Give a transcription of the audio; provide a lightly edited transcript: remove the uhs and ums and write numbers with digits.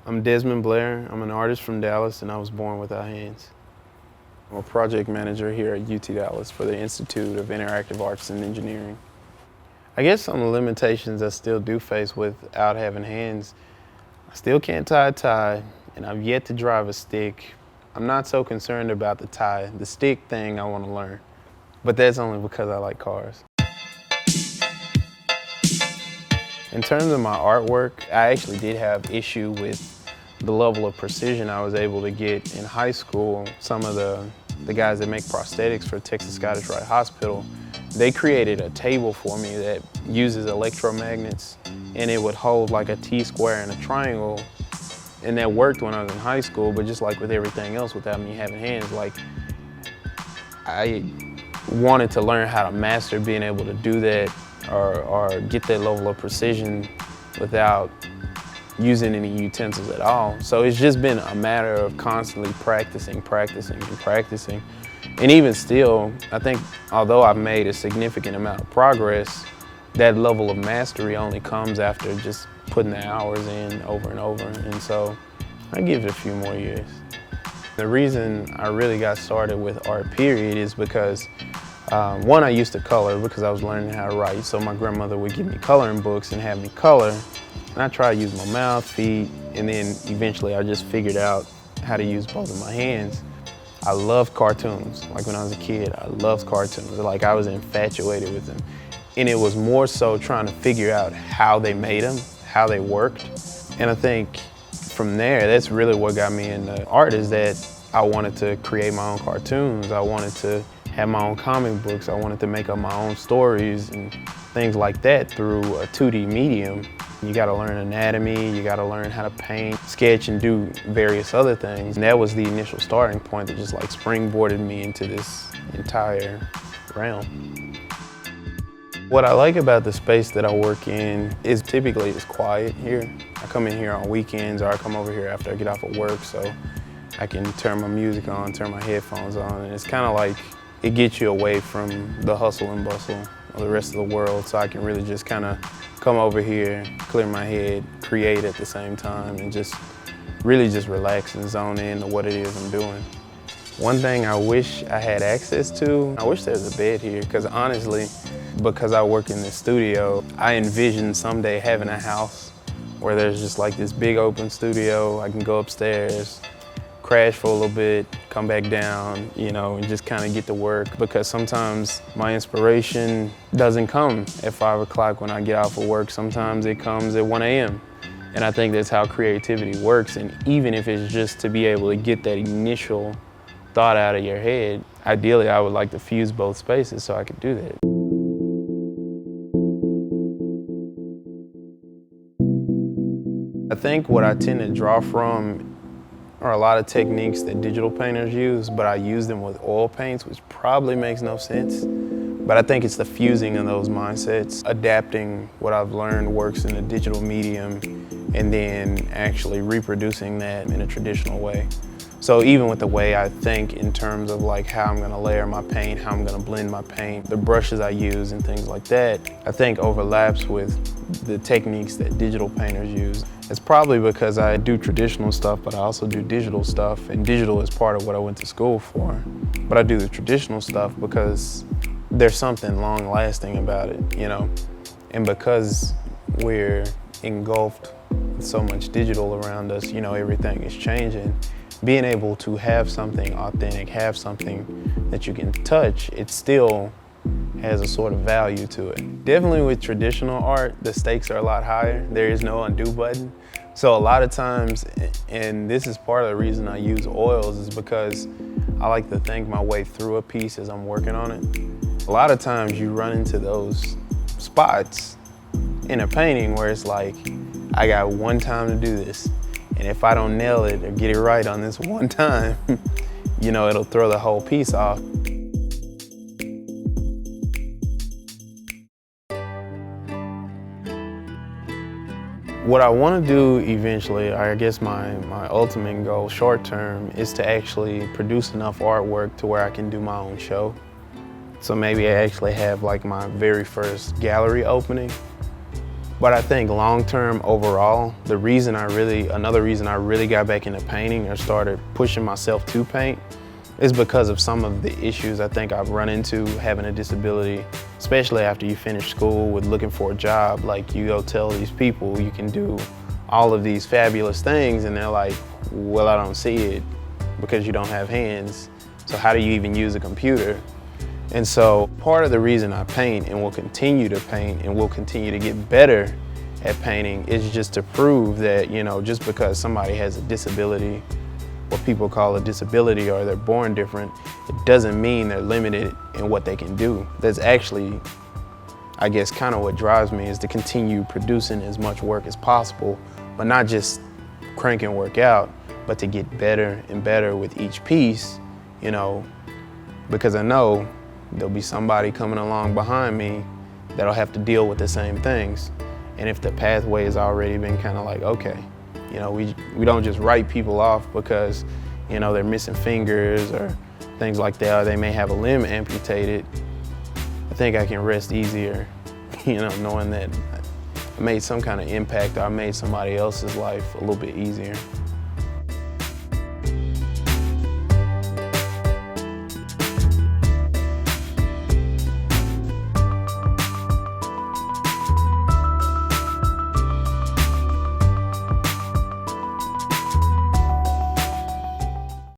I'm Desmond Blair. I'm an artist from Dallas, and I was born without hands. I'm a project manager here at UT Dallas for the Institute of Interactive Arts and Engineering. I guess some of the limitations I still do face without having hands. I still can't tie a tie, and I've yet to drive a stick. I'm not so concerned about the tie. The stick thing I want to learn, but that's only because I like cars. In terms of my artwork, I actually did have issue with the level of precision I was able to get in high school. Some of the guys that make prosthetics for Texas Scottish Rite Hospital, they created a table for me that uses electromagnets, and it would hold like a T-square and a triangle. And that worked when I was in high school, but just like with everything else without me having hands, like I wanted to learn how to master being able to do that or get that level of precision without using any utensils at all. So it's just been a matter of constantly practicing. And even still, I think although I've made a significant amount of progress, that level of mastery only comes after just putting the hours in over and over. And so I give it a few more years. The reason I really got started with art period is because one, I used to color because I was learning how to write. So my grandmother would give me coloring books and have me color. And I tried to use my mouth, feet, and then eventually I just figured out how to use both of my hands. I loved cartoons. Like when I was a kid, I loved cartoons. Like I was infatuated with them. And it was more so trying to figure out how they made them, how they worked. And I think from there, that's really what got me into art, is that I wanted to create my own cartoons. I wanted to have my own comic books. I wanted to make up my own stories and things like that through a 2D medium. You gotta learn anatomy, you gotta learn how to paint, sketch, and do various other things. And that was the initial starting point that just like springboarded me into this entire realm. What I like about the space that I work in is typically it's quiet here. I come in here on weekends, or I come over here after I get off of work, so I can turn my music on, turn my headphones on, and it's kind of like it gets you away from the hustle and bustle of the rest of the world, so I can really just kind of come over here, clear my head, create at the same time, and just really just relax and zone in to what it is I'm doing. One thing I wish I had access to, I wish there was a bed here, because honestly, because I work in this studio, I envision someday having a house where there's just like this big open studio. I can go upstairs, crash for a little bit, come back down, you know, and just kind of get to work, because sometimes my inspiration doesn't come at 5 o'clock when I get off of work. Sometimes it comes at 1 a.m. And I think that's how creativity works. And even if it's just to be able to get that initial thought out of your head, ideally I would like to fuse both spaces so I could do that. I think what I tend to draw from are a lot of techniques that digital painters use, but I use them with oil paints, which probably makes no sense. But I think it's the fusing of those mindsets, adapting what I've learned works in a digital medium, and then actually reproducing that in a traditional way. So even with the way I think in terms of like how I'm gonna layer my paint, how I'm gonna blend my paint, the brushes I use and things like that, I think overlaps with the techniques that digital painters use. It's probably because I do traditional stuff, but I also do digital stuff, and digital is part of what I went to school for. But I do the traditional stuff because there's something long lasting about it, you know? And because we're engulfed with so much digital around us, you know, everything is changing. Being able to have something authentic, have something that you can touch, it still has a sort of value to it. Definitely with traditional art, the stakes are a lot higher. There is no undo button. So a lot of times, and this is part of the reason I use oils, is because I like to think my way through a piece as I'm working on it. A lot of times you run into those spots in a painting where it's like, I got one time to do this. And if I don't nail it or get it right on this one time, you know, it'll throw the whole piece off. What I want to do eventually, I guess my ultimate goal short term, is to actually produce enough artwork to where I can do my own show. So maybe I actually have like my very first gallery opening But I think long-term overall, another reason I really got back into painting or started pushing myself to paint is because of some of the issues I think I've run into having a disability, especially after you finish school with looking for a job. Like, you go tell these people you can do all of these fabulous things and they're like, well, I don't see it because you don't have hands. So how do you even use a computer? And so part of the reason I paint and will continue to paint and will continue to get better at painting is just to prove that, you know, just because somebody has a disability, what people call a disability, or they're born different, it doesn't mean they're limited in what they can do. That's actually, I guess, kind of what drives me, is to continue producing as much work as possible, but not just crank and work out, but to get better and better with each piece, you know, because I know there'll be somebody coming along behind me that'll have to deal with the same things. And if the pathway has already been kind of like, okay, you know, we don't just write people off because, you know, they're missing fingers or things like that, or they may have a limb amputated. I think I can rest easier, you know, knowing that I made some kind of impact, or I made somebody else's life a little bit easier.